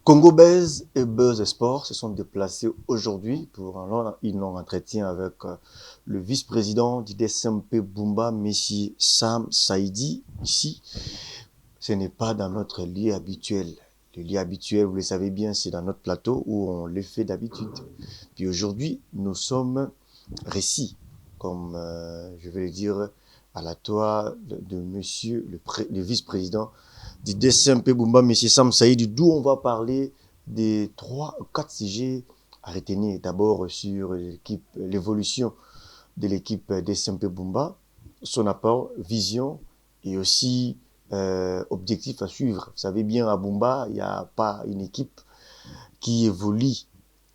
Congo Buzz et Buzz Sport se sont déplacés aujourd'hui pour un long entretien avec le vice-président du DSMP Bumba, Messi Sam Saidi. Ici, ce n'est pas dans notre lieu habituel. Le lieu habituel, vous le savez bien, c'est dans notre plateau où on le fait d'habitude. Puis aujourd'hui, nous sommes récits, comme je vais le dire, à la toile de monsieur le vice-président du DSMP Bumba, monsieur Sam Saïdi, d'où on va parler des 3 ou 4 sujets à retenir. D'abord sur l'évolution de l'équipe DSMP Bumba, son apport, vision et aussi objectif à suivre. Vous savez bien, à Bumba, il n'y a pas une équipe qui évolue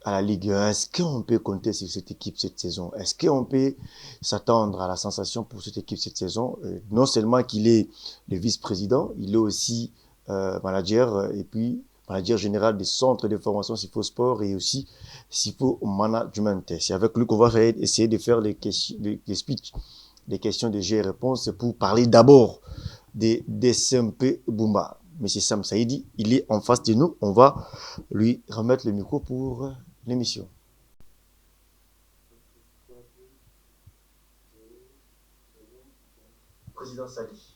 à la Ligue 1. Est-ce qu'on peut compter sur cette équipe cette saison? Est-ce qu'on peut s'attendre à la sensation pour cette équipe cette saison? Non seulement qu'il est le vice-président, il est aussi manager et puis manager général des centres de formation SIFO Sport et aussi SIFO Management. C'est avec lui qu'on va essayer de faire les speeches, les questions de jeux et réponses pour parler d'abord des DSMP Bumba. Monsieur Sam Saïdi, il est en face de nous. On va lui remettre le micro pour l'émission. Président Sadi.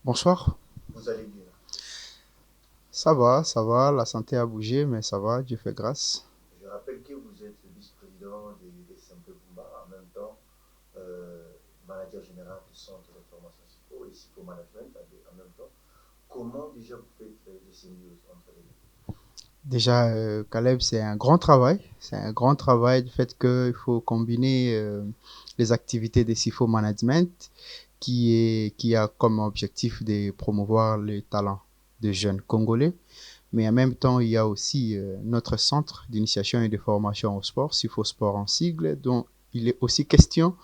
Bonsoir. Vous allez bien? Ça va, la santé a bougé, mais ça va, Dieu fait grâce. Je rappelle que vous êtes le vice-président des SMP Bumba, en même temps manager général du centre de formation SIFO et SIFO Management en même temps. Comment déjà vous faites les symbioses entre les deux? Déjà, Caleb, c'est un grand travail. C'est un grand travail du fait qu'il faut combiner les activités des SIFO Management qui a comme objectif de promouvoir les talents des jeunes Congolais. Mais en même temps, il y a aussi notre centre d'initiation et de formation au sport, SIFO Sport en sigle, dont il est aussi question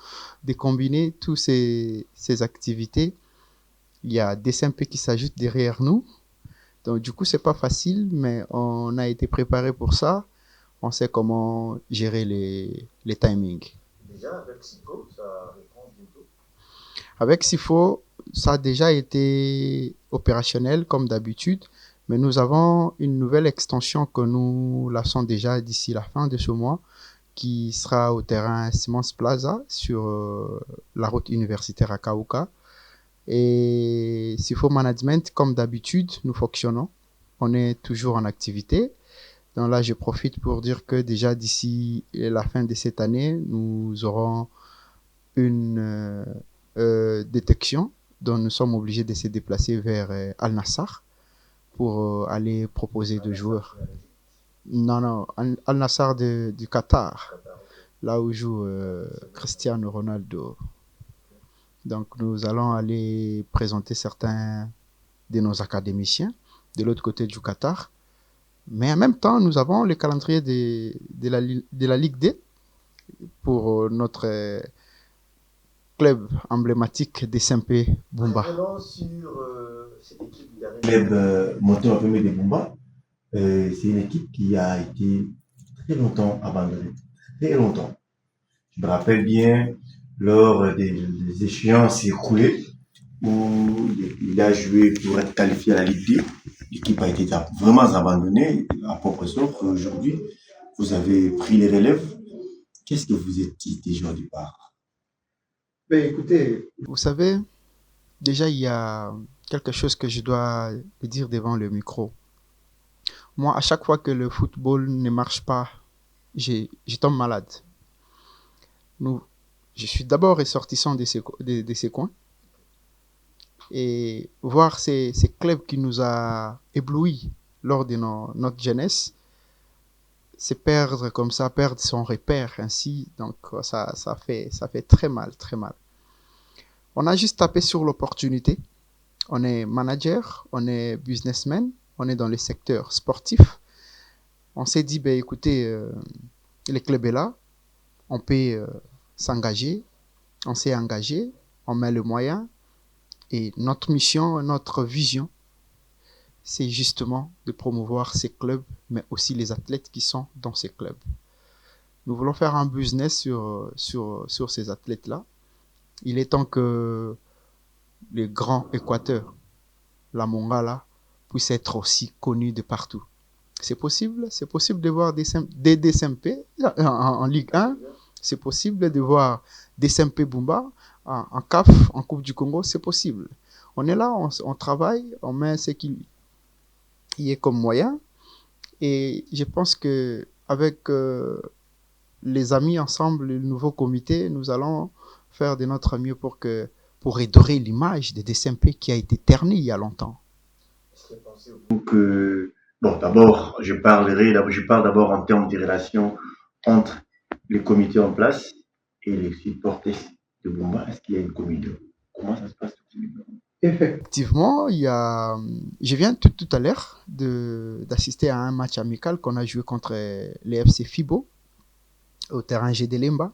de combiner toutes ces activités. Il y a des SMP qui s'ajoutent derrière nous. Donc, du coup, c'est pas facile, mais on a été préparé pour ça. On sait comment gérer les timings. Déjà, avec SIFO, ça répond bientôt. Avec SIFO, ça a déjà été opérationnel comme d'habitude, mais nous avons une nouvelle extension que nous lançons déjà d'ici la fin de ce mois, qui sera au terrain Simons Plaza sur la route universitaire à Kaouka. Et SIFO Management, comme d'habitude, nous fonctionnons. On est toujours en activité. Donc là, je profite pour dire que déjà d'ici la fin de cette année, nous aurons une détection dont nous sommes obligés de se déplacer vers Al Nassr pour aller proposer de joueurs. Non, Al Nassr du Qatar, là où joue Cristiano Ronaldo. Donc nous allons aller présenter certains de nos académiciens de l'autre côté du Qatar. Mais en même temps, nous avons le calendrier de la Ligue D pour notre club emblématique des SMP Bumba. Revenons sur cette équipe du dernier club monté en premier de Bumba. C'est une équipe qui a été très longtemps abandonnée. Très longtemps. Je me rappelle bien lors des échéances écoulées où il a joué pour être qualifié à la Ligue 2. L'équipe a été vraiment abandonnée à propre sort. Aujourd'hui, vous avez pris les relèves. Qu'est-ce que vous êtes dit déjà au départ? Ben, écoutez, vous savez, déjà il y a quelque chose que je dois dire devant le micro. Moi, à chaque fois que le football ne marche pas, je tombe malade. Je suis d'abord ressortissant de ces coins. Et voir ces clubs qui nous a éblouis lors de notre jeunesse, c'est perdre comme ça, perdre son repère ainsi. Donc ça fait très mal, très mal. On a juste tapé sur l'opportunité. On est manager, on est businessman, on est dans le secteur sportif. On s'est dit, ben écoutez, le club est là, on peut s'engager, on s'est engagé, on met le moyen. Et notre mission, notre vision, c'est justement de promouvoir ces clubs, mais aussi les athlètes qui sont dans ces clubs. Nous voulons faire un business sur ces athlètes-là. Il est temps que les grands Équateurs, la Mongala, puisse être aussi connu de partout. C'est possible de voir des DSMP en Ligue 1, c'est possible de voir DSMP Bumba en CAF, en Coupe du Congo, c'est possible. On est là, on travaille, on met ce qu'il y est comme moyen, et je pense que avec les amis ensemble, le nouveau comité, nous allons faire de notre mieux pour redorer l'image de DSMP qui a été ternie il y a longtemps. Bon, d'abord, je parle d'abord en termes de relations entre les comités en place et les supporters de Bumba. Est-ce qu'il y a une communion? Comment ça se passe? Effectivement, je viens tout à l'heure d'assister à un match amical qu'on a joué contre les FC Fibo au terrain GD Lemba.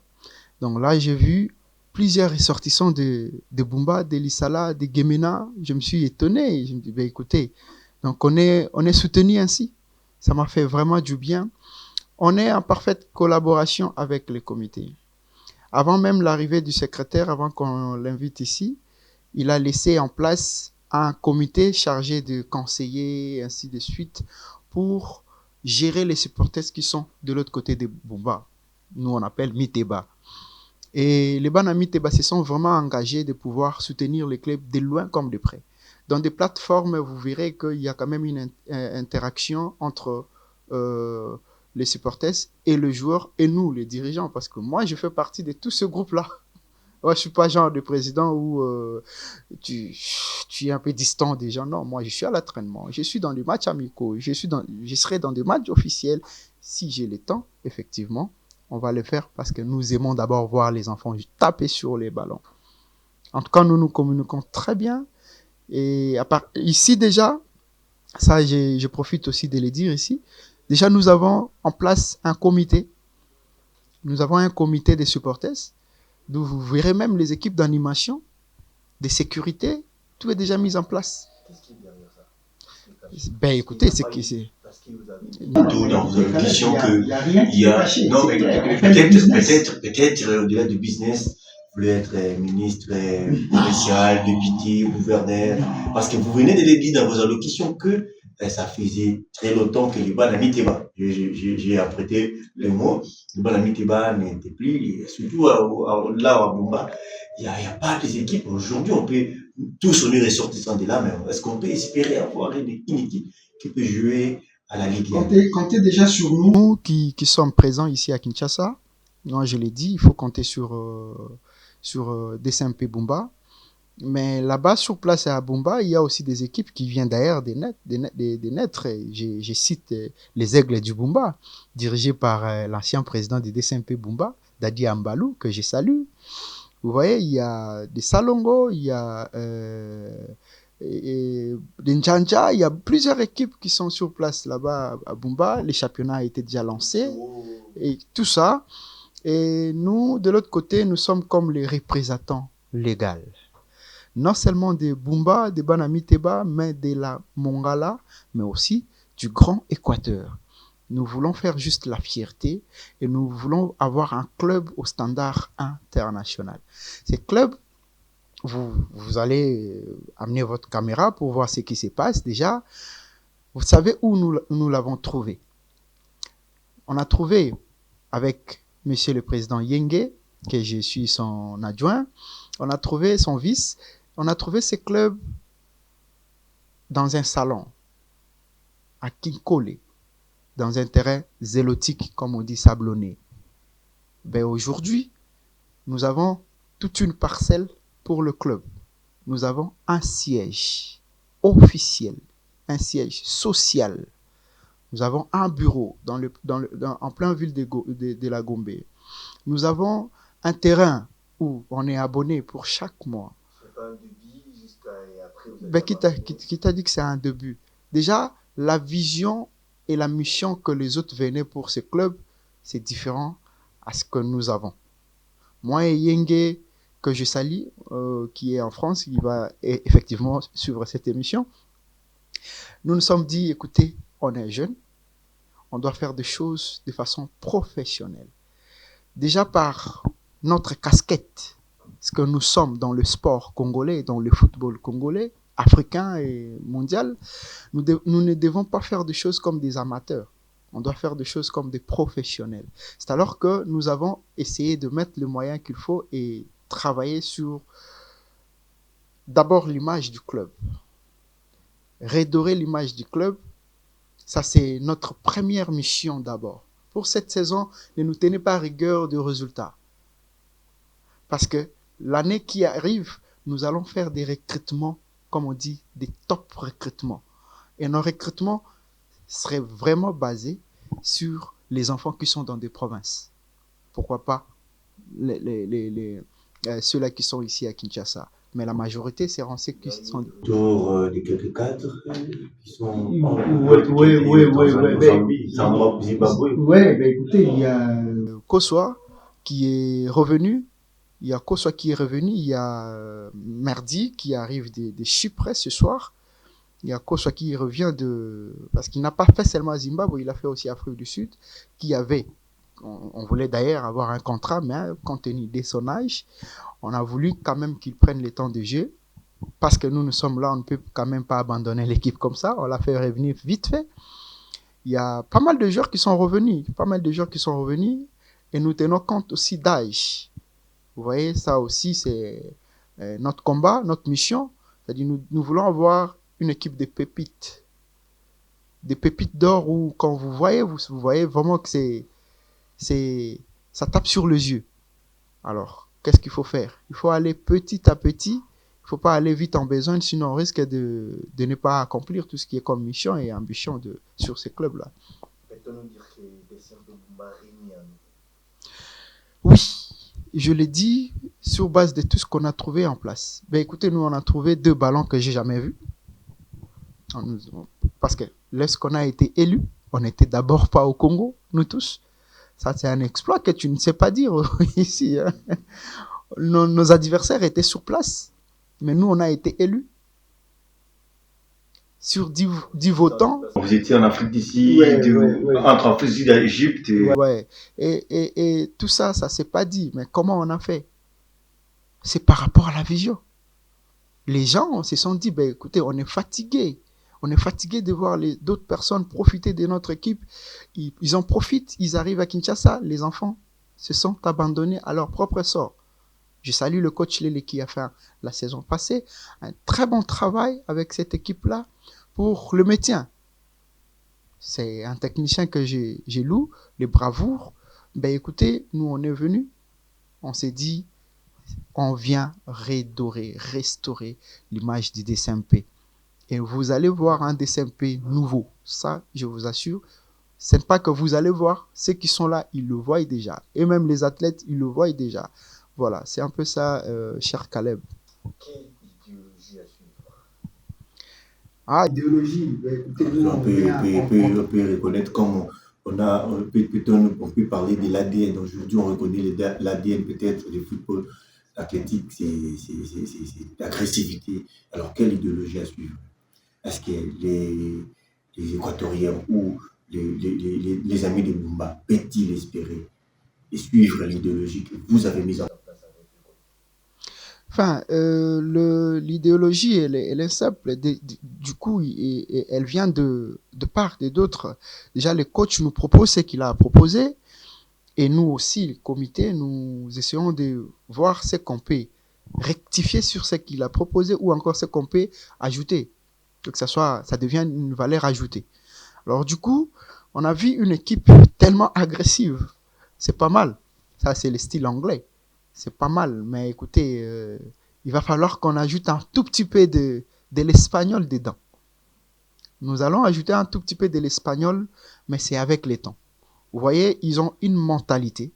Donc là, j'ai vu plusieurs ressortissants de Bumba, de Lissala, de Gemena. Je me suis étonné. Je me dis, ben, écoutez, donc on est soutenu ainsi. Ça m'a fait vraiment du bien. On est en parfaite collaboration avec les comités. Avant même l'arrivée du secrétaire, avant qu'on l'invite ici, il a laissé en place un comité chargé de conseiller, ainsi de suite, pour gérer les supporters qui sont de l'autre côté de Bumba. Nous, on appelle Miteba. Et les Bana Miteba se sont vraiment engagés de pouvoir soutenir les clubs de loin comme de près. Dans des plateformes, vous verrez qu'il y a quand même une interaction entre les supporters et le joueur et nous, les dirigeants. Parce que moi, je fais partie de tout ce groupe-là. Ouais, je suis pas genre de président où tu es un peu distant des gens. Non, moi, je suis à l'entraînement. Je suis dans les matchs amicaux. Je serai dans des matchs officiels. Si j'ai le temps, effectivement, on va le faire parce que nous aimons d'abord voir les enfants taper sur les ballons. En tout cas, nous communiquons très bien. Et ici déjà, ça, je profite aussi de le dire ici. Déjà, nous avons en place un comité. Nous avons un comité des supporters. D'où vous verrez même les équipes d'animation, de sécurité, tout est déjà mis en place. Qu'est-ce qui est derrière ça? Ben écoutez, c'est que c'est. Dans vos questions qu'il y a. Non, mais peut-être, au-delà du business, vous voulez être ministre provincial, député, gouverneur, parce que vous venez de le dire dans vos allocutions que ça faisait très longtemps que les Banamiteba, j'ai apprêté les mots, les Banamiteba n'étaient plus, surtout là à Bumba, il n'y a pas des équipes. Aujourd'hui, on peut tous on est ressortissants de là, mais est-ce qu'on peut espérer avoir une équipe qui peut jouer à la Ligue? Comptez déjà sur nous qui sommes présents ici à Kinshasa. Moi, je l'ai dit, il faut compter sur DSMP Bumba. Mais là-bas, sur place à Bumba, il y a aussi des équipes qui viennent d'ailleurs des naîtres. Je cite les Aigles du Bumba, dirigés par l'ancien président du DSMP Bumba, Dadi Ambalou, que je salue. Vous voyez, il y a des Salongo, il y a des Njanja, il y a plusieurs équipes qui sont sur place là-bas à Bumba. Les championnats ont été déjà lancés et tout ça. Et nous, de l'autre côté, nous sommes comme les représentants légaux. Non seulement de Bumba, de Banamiteba, mais de la Mongala, mais aussi du Grand Équateur. Nous voulons faire juste la fierté et nous voulons avoir un club au standard international. Ces clubs, vous allez amener votre caméra pour voir ce qui se passe déjà. Vous savez où nous l'avons trouvé. On a trouvé avec Monsieur le Président Yenge, que je suis son adjoint, on a trouvé son vice. On a trouvé ces clubs dans un salon, à Kinkole, dans un terrain zélotique, comme on dit, sablonné. Ben aujourd'hui, nous avons toute une parcelle pour le club. Nous avons un siège officiel, un siège social. Nous avons un bureau en plein ville de la Gombe. Nous avons un terrain où on est abonné pour chaque mois. Ben, qui t'a dit que c'est un début? Déjà, la vision et la mission que les autres venaient pour ce club, c'est différent à ce que nous avons. Moi et Yenge, que je salue, qui est en France, qui va effectivement suivre cette émission, nous nous sommes dit, écoutez, on est jeunes, on doit faire des choses de façon professionnelle. Déjà par notre casquette, ce que nous sommes dans le sport congolais, dans le football congolais, africain et mondial, nous ne devons pas faire des choses comme des amateurs. On doit faire des choses comme des professionnels. C'est alors que nous avons essayé de mettre les moyens qu'il faut et travailler sur d'abord l'image du club. Redorer l'image du club, ça c'est notre première mission d'abord. Pour cette saison, ne nous tenez pas rigueur de résultats. Parce que l'année qui arrive, nous allons faire des recrutements, comme on dit, des top recrutements. Et nos recrutements seraient vraiment basés sur les enfants qui sont dans des provinces. Pourquoi pas ceux-là qui sont ici à Kinshasa. Mais la majorité, c'est ceux qui sont... Autour des quelques cadres qui sont Oui, Zimbabwe. ouais, ben écoutez, il y a Koswa qui est revenu. Il y a Koswa qui est revenu. Il y a Merdi qui arrive de Chypre ce soir. Il y a Koswa qui revient de... Parce qu'il n'a pas fait seulement à Zimbabwe, il a fait aussi Afrique du Sud, qui avait... On voulait d'ailleurs avoir un contrat, mais compte tenu de son âge, on a voulu quand même qu'il prenne le temps de jeu. Parce que nous sommes là, on ne peut quand même pas abandonner l'équipe comme ça. On l'a fait revenir vite fait. Il y a pas mal de joueurs qui sont revenus. Et nous tenons compte aussi d'âge. Vous voyez, ça aussi, c'est notre combat, notre mission. C'est-à-dire, nous voulons avoir une équipe de pépites. Des pépites d'or où, quand vous voyez vraiment que ça tape sur les yeux. Alors, qu'est-ce qu'il faut faire? Il faut aller petit à petit. Il ne faut pas aller vite en besogne, sinon on risque de ne pas accomplir tout ce qui est comme mission et ambition sur ces clubs-là. Oui, je l'ai dit sur base de tout ce qu'on a trouvé en place. Ben écoutez, nous on a trouvé 2 ballons que j'ai jamais vus. Parce que lorsqu'on a été élu, on n'était d'abord pas au Congo, nous tous. Ça, c'est un exploit que tu ne sais pas dire ici. Hein. Nos adversaires étaient sur place. Mais nous, on a été élus. Sur 10 votants. Vous étiez en Afrique d'ici, entre Afrique du Sud et l'Égypte. Ouais. Et tout ça, ça ne s'est pas dit. Mais comment on a fait? C'est par rapport à la vision. Les gens se sont dit, ben, écoutez, on est fatigués. On est fatigué de voir d'autres personnes profiter de notre équipe. Ils en profitent, ils arrivent à Kinshasa. Les enfants se sont abandonnés à leur propre sort. Je salue le coach Lele qui a fait la saison passée un très bon travail avec cette équipe-là pour le maintien. C'est un technicien que j'ai loué, les bravoures. Ben écoutez, nous on est venus, on s'est dit, on vient redorer, restaurer l'image du DSMP. Et vous allez voir un DSMP nouveau. Ça, je vous assure, ce n'est pas que vous allez voir. Ceux qui sont là, ils le voient déjà. Et même les athlètes, ils le voient déjà. Voilà, c'est un peu ça, cher Caleb. Quelle idéologie à suivre? Ah, idéologie. Écoutez, on peut reconnaître comme on peut parler de l'ADN. Aujourd'hui, on reconnaît l'ADN peut-être du football athlétique, c'est l'agressivité. Alors, quelle idéologie à suivre? Est-ce que les Équatoriens ou les amis de Bumba peuvent-ils espérer et suivre l'idéologie que vous avez mise en place? Enfin, l'idéologie, elle est simple. Du coup, elle vient de part et d'autre. Déjà, le coach nous propose ce qu'il a proposé. Et nous aussi, le comité, nous essayons de voir ce qu'on peut rectifier sur ce qu'il a proposé ou encore ce qu'on peut ajouter. Que ça devienne une valeur ajoutée. Alors, du coup, on a vu une équipe tellement agressive. C'est pas mal. Ça, c'est le style anglais. C'est pas mal, mais écoutez, il va falloir qu'on ajoute un tout petit peu de l'espagnol dedans. Nous allons ajouter un tout petit peu de l'espagnol, mais c'est avec les temps. Vous voyez, ils ont une mentalité.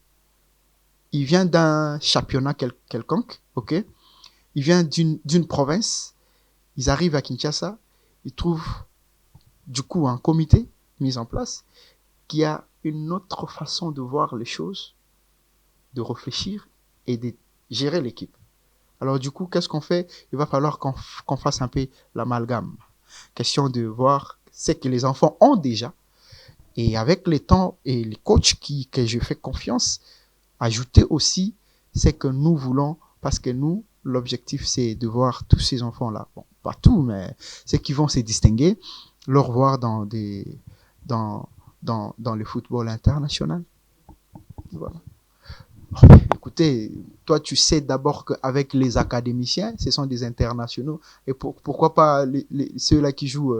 Ils viennent d'un championnat quelconque, ok? Ils viennent d'une province. Ils arrivent à Kinshasa. Ils trouvent, du coup, un comité mis en place qui a une autre façon de voir les choses, de réfléchir et de gérer l'équipe. Alors du coup, qu'est-ce qu'on fait? Il va falloir qu'on fasse un peu l'amalgame. Question de voir ce que les enfants ont déjà. Et avec les temps et les coachs que je fais confiance, ajouter aussi ce que nous voulons. Parce que nous, l'objectif, c'est de voir tous ces enfants-là. Bon, pas tout, mais ceux qui vont se distinguer, le revoir dans, dans le football international. Voilà. Écoutez, toi, tu sais d'abord qu'avec les académiciens, ce sont des internationaux. Et pourquoi pas ceux-là qui jouent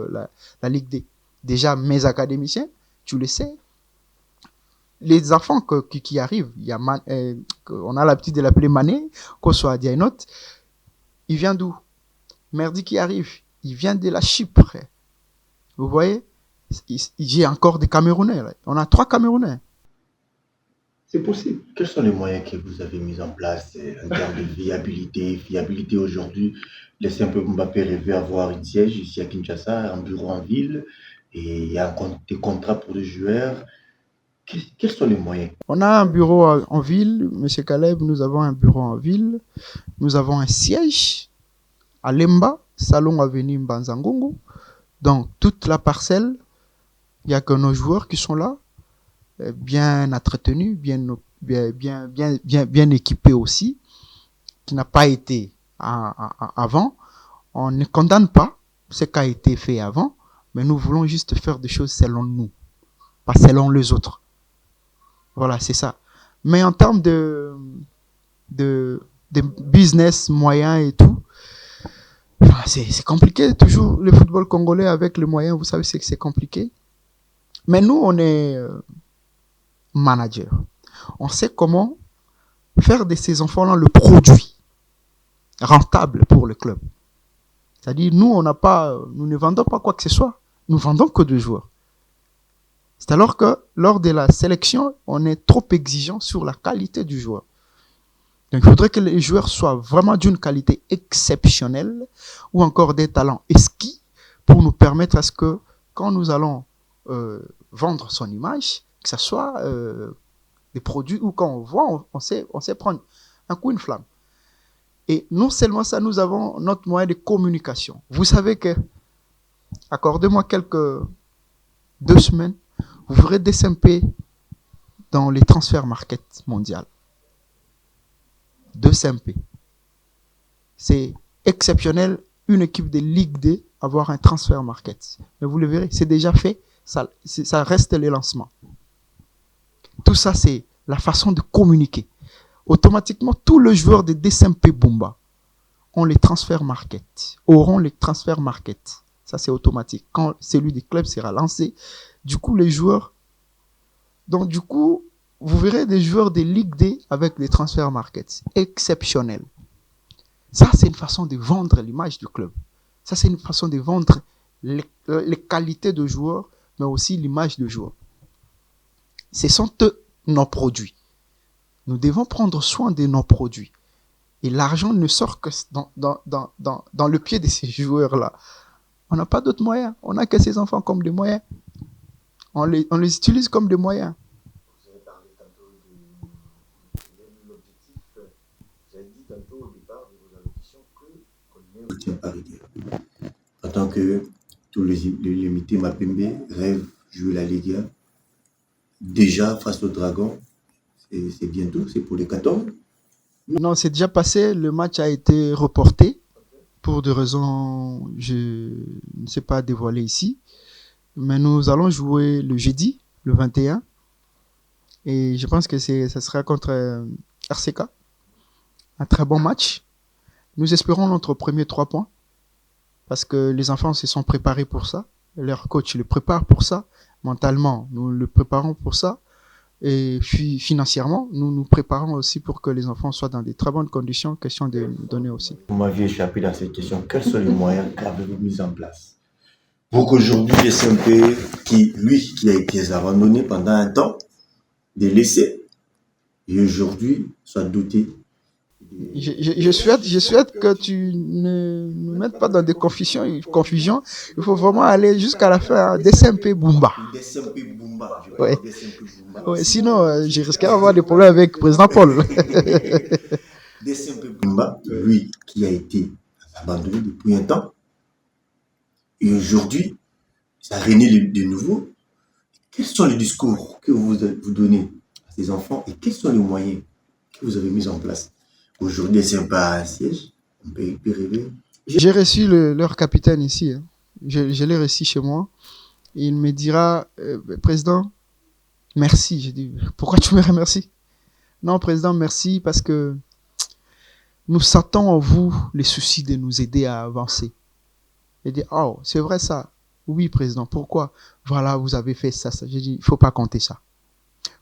la Ligue D. Déjà, mes académiciens, tu le sais, les enfants qui arrivent, il y a on a l'habitude de l'appeler Mané, qu'on soit à Diaynot, il vient d'où? Merdi qui arrive, il vient de la Chypre. Vous voyez? J'ai encore des Camerounais. Là. On a 3 Camerounais. C'est possible. Quels sont les moyens que vous avez mis en place en termes de viabilité? Viabilité aujourd'hui, laissez un peu Mbappé rêver avoir un siège ici à Kinshasa, un bureau en ville, et il y a des contrats pour les joueurs. Quels sont les moyens? On a un bureau en ville, Monsieur Caleb, nous avons un bureau en ville. Nous avons un siège à Lemba, Salon Avenue Mbanzangongo. Dans toute la parcelle, il n'y a que nos joueurs qui sont là, bien entretenus, bien équipés aussi, qui n'a pas été avant. On ne condamne pas ce qui a été fait avant, mais nous voulons juste faire des choses selon nous, pas selon les autres. Voilà, c'est ça. Mais en termes de business moyens et tout, c'est compliqué. Toujours le football congolais avec les moyens, vous savez, c'est compliqué. Mais nous, on est manager. On sait comment faire de ces enfants-là le produit rentable pour le club. C'est-à-dire, nous ne vendons pas quoi que ce soit. Nous vendons que des joueurs. C'est alors que lors de la sélection, on est trop exigeant sur la qualité du joueur. Donc, il faudrait que les joueurs soient vraiment d'une qualité exceptionnelle ou encore des talents exquis pour nous permettre à ce que quand nous allons vendre son image, que ce soit des produits ou quand on voit, on sait prendre un coup, une flamme. Et non seulement ça, nous avons notre moyen de communication. Vous savez que, accordez-moi 2 semaines, vous verrez DSMP dans les transferts market mondial. DSMP. C'est exceptionnel, une équipe de Ligue D avoir un transfert market. Mais vous le verrez, c'est déjà fait, ça reste les lancements. Tout ça, c'est la façon de communiquer. Automatiquement, tous les joueurs de DSMP Bumba auront les transferts market. Ça, c'est automatique. Quand celui du club sera lancé, du coup, les joueurs... Donc, du coup, vous verrez des joueurs de Ligue D avec les transferts market. Exceptionnels. Ça, c'est une façon de vendre l'image du club. Ça, c'est une façon de vendre les qualités de joueurs, mais aussi l'image de joueurs. Ce sont nos produits. Nous devons prendre soin de nos produits. Et l'argent ne sort que dans le pied de ces joueurs-là. On n'a pas d'autres moyens. On n'a que ces enfants comme des moyens. On les utilise comme des moyens. Vous avez parlé tantôt de l'objectif. Vous avez dit tantôt au départ de vos allocutions qu'on est au tien paritaire. En tant que tous les limités Mapembe rêvent jouer la Ligue 1. Déjà face au Dragon, c'est bientôt, c'est pour les 14. Non, c'est déjà passé. Le match a été reporté pour des raisons, je ne sais pas dévoiler ici. Mais nous allons jouer le jeudi, le 21. Et je pense que ça sera contre RCK. Un très bon match. Nous espérons notre premier 3 points. Parce que les enfants se sont préparés pour ça. Leur coach le prépare pour ça. Mentalement, nous le préparons pour ça. Et puis, financièrement, nous nous préparons aussi pour que les enfants soient dans des très bonnes conditions. Question de nous donner aussi. Vous m'aviez échappé dans cette question. Quels sont les moyens qu'avez-vous mis en place pour qu'aujourd'hui, les SMP, qui a été abandonné pendant un temps, délaissé, et aujourd'hui, soit doté. Je souhaite que tu ne nous mettes pas dans des confusions. Il faut vraiment aller jusqu'à la fin. DSMP Bumba. DSMP Bumba. Ouais. Ouais, sinon, je risquerais d'avoir des problèmes avec le président Paul. DSMP Bumba, lui, qui a été abandonné depuis un temps, et aujourd'hui, ça renaît de nouveau. Quels sont les discours que vous donnez à ces enfants et quels sont les moyens que vous avez mis en place? Aujourd'hui, c'est pas un siège, on peut rêver. J'ai reçu leur capitaine ici. Hein. Je l'ai reçu chez moi. Et il me dira, président, merci. J'ai dit, pourquoi tu me remercies? Non, président, merci parce que nous sentons en vous les soucis de nous aider à avancer. Il dit, oh, c'est vrai ça. Oui, président, pourquoi? Voilà, vous avez fait ça. J'ai dit, il ne faut pas compter ça.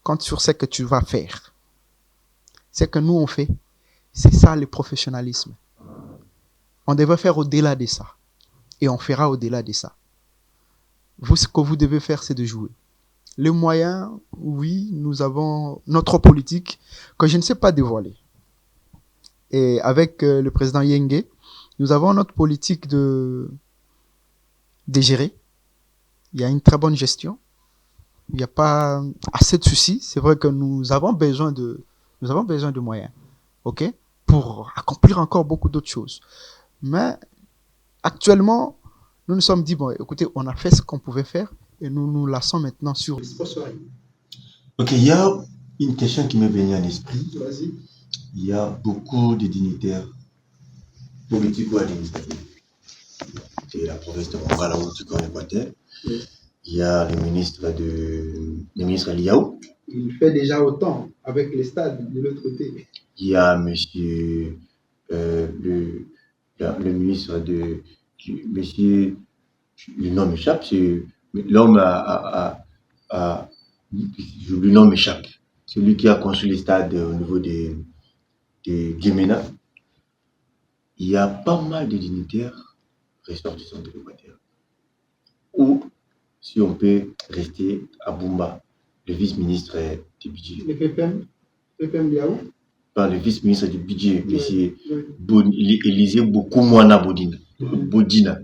Compte sur ce que tu vas faire. Ce que nous, on fait, c'est ça le professionnalisme. On devrait faire au-delà de ça. Et on fera au-delà de ça. Vous, ce que vous devez faire, c'est de jouer. Les moyens, oui, nous avons notre politique que je ne sais pas dévoiler. Et avec le président Yenge, nous avons notre politique de gérer. Il y a une très bonne gestion. Il n'y a pas assez de soucis. C'est vrai que nous avons besoin de moyens, ok, pour accomplir encore beaucoup d'autres choses. Mais actuellement, nous nous sommes dit, bon, écoutez, on a fait ce qu'on pouvait faire et nous nous laissons maintenant sur... Ok, il y a une question qui m'est venue à l'esprit. Vas-y. Il y a beaucoup de dignitaires politiques ou administratifs. C'est la province de Mongala ou du Grand Équateur. Oui. Il y a le ministre Liao. Il fait déjà autant avec les stades de l'autre côté. Il y a monsieur le ministre de monsieur, le nom m'échappe, c'est l'homme le nom m'échappe. Celui qui a construit les stades au niveau de Guémena. Il y a pas mal de dignitaires ressortissants de l'Équateur. Ou si on peut rester à Bumba, le vice-ministre du budget. Le PPM Liao. Par le vice-ministre du budget, M. Élisée Bokoumouana Bodina.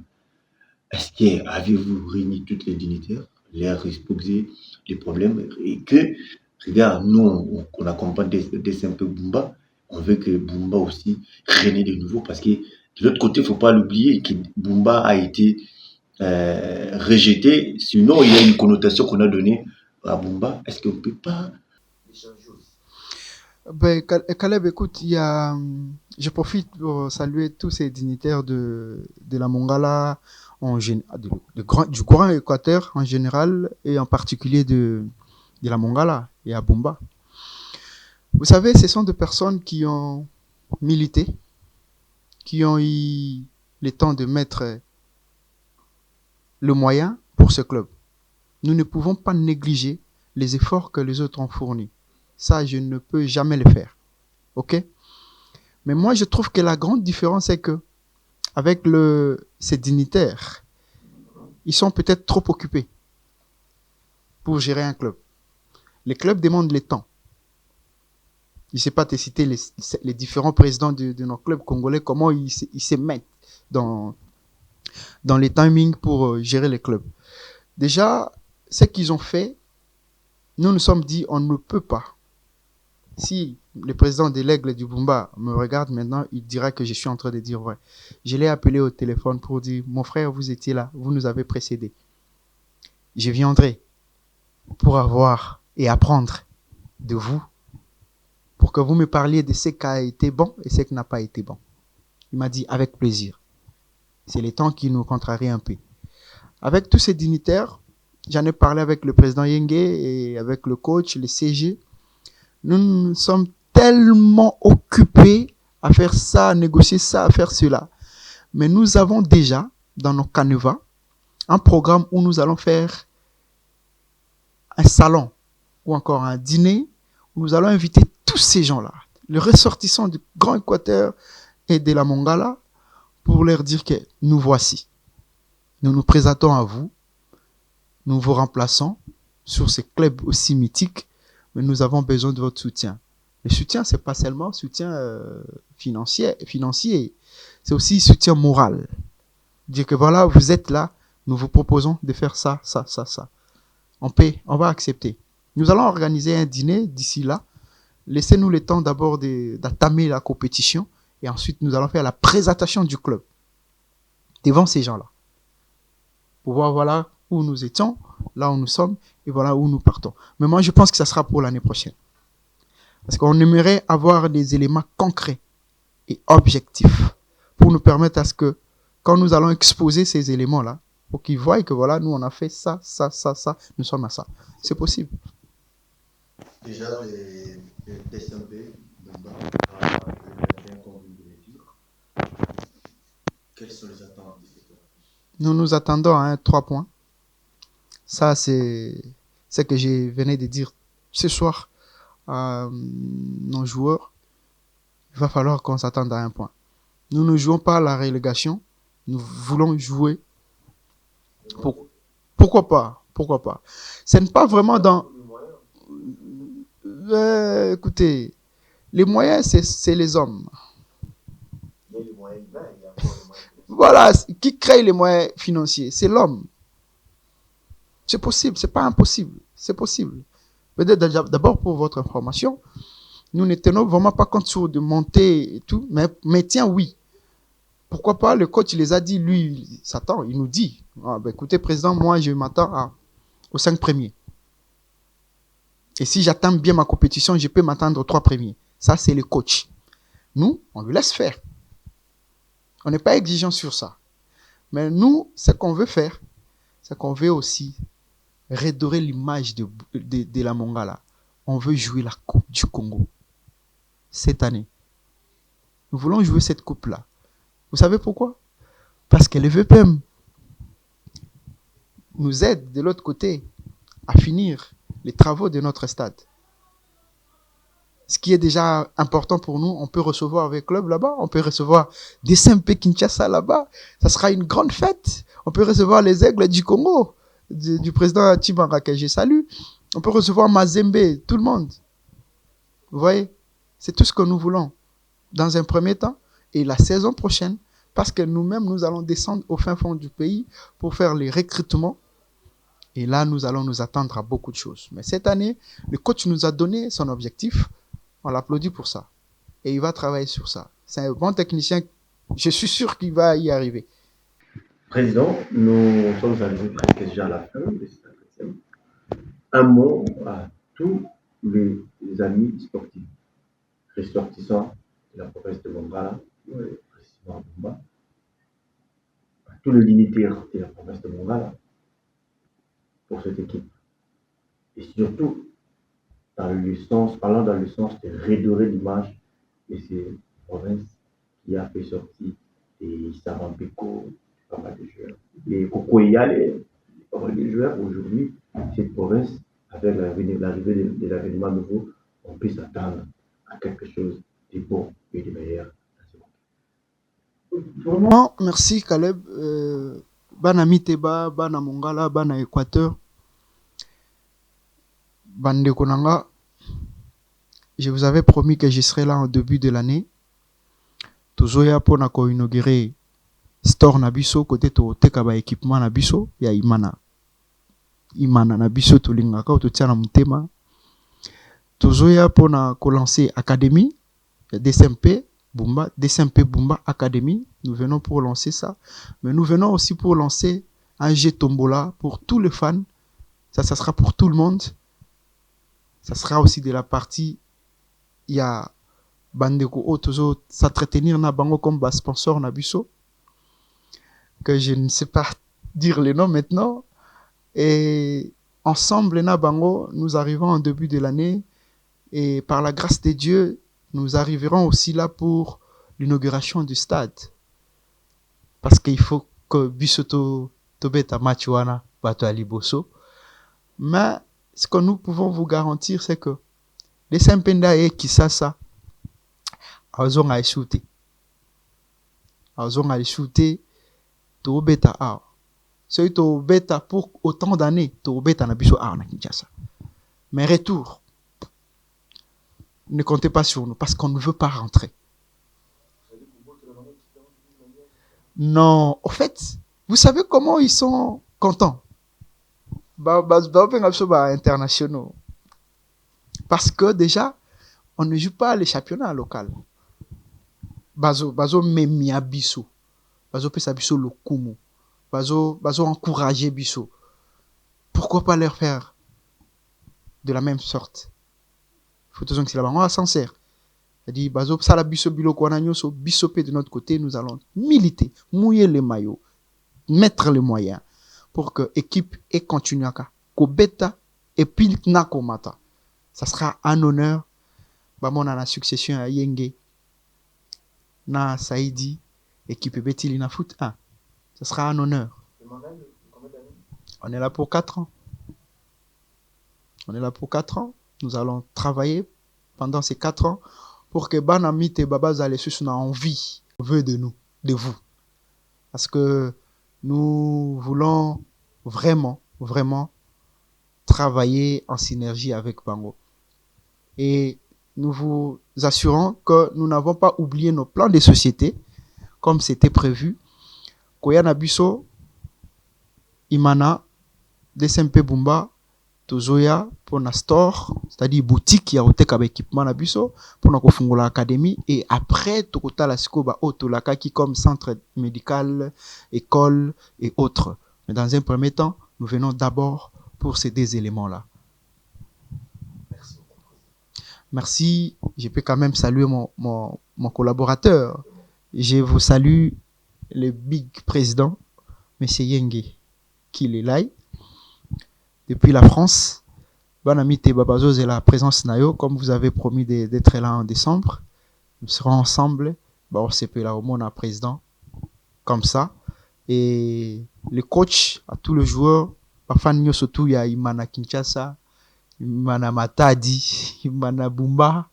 Est-ce que avez-vous réuni toutes les dignitaires, leur exposé les problèmes et que, regarde, nous, on accompagne des un peu Bumba, on veut que Bumba aussi règne de nouveau parce que de l'autre côté, il ne faut pas l'oublier que Bumba a été rejeté, sinon il y a une connotation qu'on a donnée à Bumba. Est-ce qu'on ne peut pas échanger aussi? Ben, Caleb, écoute, je profite pour saluer tous ces dignitaires de la Mongala, du Grand Équateur en général, et en particulier de la Mongala et à Bumba. Vous savez, ce sont des personnes qui ont milité, qui ont eu le temps de mettre le moyen pour ce club. Nous ne pouvons pas négliger les efforts que les autres ont fournis. Ça, je ne peux jamais le faire. OK? Mais moi, je trouve que la grande différence est que, avec ces dignitaires, ils sont peut-être trop occupés pour gérer un club. Les clubs demandent le temps. Je ne sais pas te citer les différents présidents de nos clubs congolais, comment ils se mettent dans les timings pour gérer les clubs. Déjà, ce qu'ils ont fait, nous sommes dit, on ne peut pas. Si le président de l'Aigle du Bumba me regarde maintenant, il dira que je suis en train de dire vrai. Je l'ai appelé au téléphone pour dire, mon frère, vous étiez là, vous nous avez précédés. Je viendrai pour avoir et apprendre de vous, pour que vous me parliez de ce qui a été bon et ce qui n'a pas été bon. Il m'a dit, avec plaisir. C'est le temps qui nous contrarie un peu. Avec tous ces dignitaires, j'en ai parlé avec le président Yenge et avec le coach, le CG. Nous sommes tellement occupés à faire ça, à négocier ça, à faire cela. Mais nous avons déjà, dans nos canevas, un programme où nous allons faire un salon ou encore un dîner où nous allons inviter tous ces gens-là, les ressortissants du Grand Équateur et de la Mongala, pour leur dire que nous voici. Nous nous présentons à vous. Nous vous remplaçons sur ces clubs aussi mythiques, mais nous avons besoin de votre soutien. Le soutien, c'est pas seulement soutien financier, c'est aussi soutien moral. Dire que voilà, vous êtes là, nous vous proposons de faire ça, ça, ça, ça. On va accepter. Nous allons organiser un dîner d'ici là. Laissez-nous le temps d'abord d'attamer la compétition et ensuite nous allons faire la présentation du club devant ces gens-là. Pour voir voilà où nous étions, là où nous sommes et voilà où nous partons. Mais moi, je pense que ça sera pour l'année prochaine. Parce qu'on aimerait avoir des éléments concrets et objectifs pour nous permettre à ce que quand nous allons exposer ces éléments-là, pour qu'ils voient que voilà, nous, on a fait ça, ça, ça, ça, nous sommes à ça. C'est possible. Déjà, les TSMP, Bumba, bien convenu de lecture. Quelles sont les attentes de cette opération? Nous nous attendons à 3 points. Ça, c'est ce que je venais de dire ce soir à nos joueurs. Il va falloir qu'on s'attende à 1 point. Nous ne jouons pas à la relégation. Nous voulons jouer. Pourquoi pas? Pourquoi pas? Ce n'est pas vraiment dans... écoutez, les moyens, c'est les hommes. Il y a les moyens humains, il y a encore les moyens financiers. Voilà, qui crée les moyens financiers? C'est l'homme. C'est possible, c'est pas impossible. C'est possible. Peut-être d'abord pour votre information, nous ne tenons vraiment pas compte sur de monter et tout, mais tiens, oui. Pourquoi pas, le coach, il les a dit, lui, il s'attend, il nous dit, écoutez, président, moi, je m'attends aux 5 premiers. Et si j'attends bien ma compétition, je peux m'attendre aux 3 premiers. Ça, c'est le coach. Nous, on lui laisse faire. On n'est pas exigeant sur ça. Mais nous, ce qu'on veut faire, c'est qu'on veut aussi redorer l'image de la Mongala. On veut jouer la Coupe du Congo cette année. Nous voulons jouer cette coupe-là. Vous savez pourquoi? Parce que le VPM nous aide de l'autre côté à finir les travaux de notre stade. Ce qui est déjà important pour nous, on peut recevoir avec club là-bas, on peut recevoir des SMP Kinshasa là-bas, ça sera une grande fête. On peut recevoir les aigles du Congo, du président Tibanga que je salue. On peut recevoir Mazembe, tout le monde. Vous voyez, c'est tout ce que nous voulons dans un premier temps. Et la saison prochaine, parce que nous-mêmes, nous allons descendre au fin fond du pays pour faire les recrutements. Et là, nous allons nous attendre à beaucoup de choses. Mais cette année, le coach nous a donné son objectif. On l'applaudit pour ça. Et il va travailler sur ça. C'est un bon technicien. Je suis sûr qu'il va y arriver. Président, nous sommes arrivés presque déjà à la fin de cette entretien. Un mot à tous les amis sportifs, ressortissants de la province de Mongala, précisément Bumba, à tous les dignitaires de la province de Mongala, pour cette équipe. Et surtout, parlant dans le sens de redorer l'image de ces provinces qui a fait sortir des Sarampeko, pas mal de joueurs, les Kokoya, pas mal de joueurs. Aujourd'hui, cette province, avec l'arrivée des événements nouveaux, on peut s'attendre à quelque chose de bon et de meilleur. Vraiment, merci Caleb. Bana Miteba, Bana Mongala, Bana Équateur. Bande Konanga, je vous avais promis que je serais là en début de l'année. Tozoya pour inaugurer store nabiso côté to tekaba équipement nabiso ya imana nabiso to lingaka to tia na mutema. Tozoya pour lancer académie DSMP Bumba Academy. Nous venons pour lancer ça, mais nous venons aussi pour lancer un jeu tombola pour tous les fans. Ça sera pour tout le monde. Ça sera aussi de la partie, il y a Bandeko Otozo s'entretenir na bango comme sponsor na biso, que je ne sais pas dire le nom maintenant. Et ensemble, na bango, nous arrivons en début de l'année et par la grâce de Dieu, nous arriverons aussi là pour l'inauguration du stade. Parce qu'il faut que biso tobeta machuana bato aliboso. Mais ce que nous pouvons vous garantir, c'est que les Sampenda et Kisasa, ils ont à shooter. Ils ont à shooter, to beta a. C'est to beta pour autant d'années, to beta na biso a na Kinshasa. Mais retour, ne comptez pas sur nous parce qu'on ne veut pas rentrer. Non, en fait, vous savez comment ils sont contents. Internationaux. Parce que déjà, on ne joue pas les championnats locaux. Bazo memia biso. Bazo pesa biso lokumu. Bazo encourager biso. Pourquoi pas leur faire de la même sorte? Faut toujours que c'est là-bas. On va s'en servir. C'est-à-dire, bazo, ça la biso biloko wana nyonso, bisopé de notre côté, nous allons militer, mouiller les maillots, mettre les moyens pour que l'équipe ait continué à kobeta et puis nakomata. Ça sera un honneur. Bamon a la succession à Yenge, na Saïdi, équipe Betili na foot 1. Ça sera un honneur. On est là pour 4 ans. On est là pour 4 ans. Nous allons travailler pendant ces 4 ans pour que Banamite et Baba Zalesus n'a envie, veut de nous, de vous. Parce que nous voulons vraiment, vraiment travailler en synergie avec Bango. Et nous vous assurons que nous n'avons pas oublié nos plans de société, comme c'était prévu. Koyana Biso, Imana, DSMP Bumba, Tozoya, pour na store, c'est-à-dire boutique, qui a été avec équipement na Biso, pour na kofungola académie, et après, Tokota la Sikoba, Otolaka, qui comme centre médical, école et autres. Mais dans un premier temps, nous venons d'abord pour ces deux éléments-là. Merci. Je peux quand même saluer mon collaborateur. Je vous salue, le big président, M. Yenge, qui est là, depuis la France. Bon ami Tebabazo, et la présence Nayo, comme vous avez promis d'être là en décembre. Nous serons ensemble. Bon, c'est là au monde un président, comme ça. Et le coach, à tous les joueurs, parfois, nous surtout, il y a Imana Kinshasa, Imana Matadi, Imana Bumba.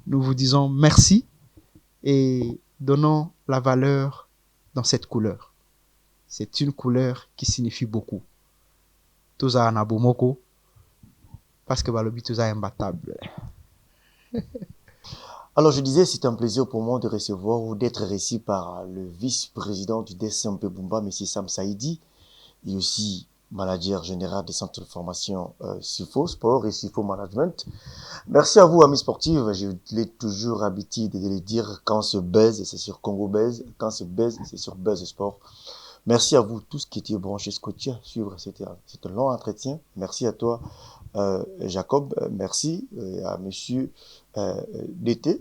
Nous vous disons merci et donnons la valeur dans cette couleur. C'est une couleur qui signifie beaucoup. Toza Anabomoko, parce que Balobi Toza est imbattable. Alors, je disais, c'est un plaisir pour moi de recevoir ou d'être reçu par le vice-président du DSMP Bumba, M. Sam Saïdi, et aussi manager général des centres de formation SIFO Sport et SIFO Management. Merci à vous, amis sportifs. Je l'ai toujours habitué de le dire, quand se baise, c'est sur Congo Baise. Quand se baise, c'est sur Buzz Sport. Merci à vous tous qui étiez branchés scotchés à suivre cet long entretien. Merci à toi, Jacob. Merci à monsieur DT,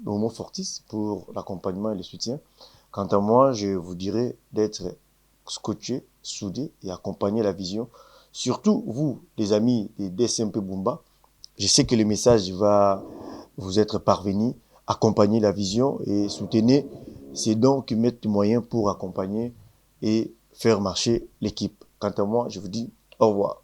Momo Fortis, pour l'accompagnement et le soutien. Quant à moi, je vous dirais d'être scotché, soudé et accompagner la vision. Surtout vous, les amis des DSMP Bumba, je sais que le message va vous être parvenu. Accompagner la vision et soutenez ces dons qui mettent des moyens pour accompagner et faire marcher l'équipe. Quant à moi, je vous dis au revoir.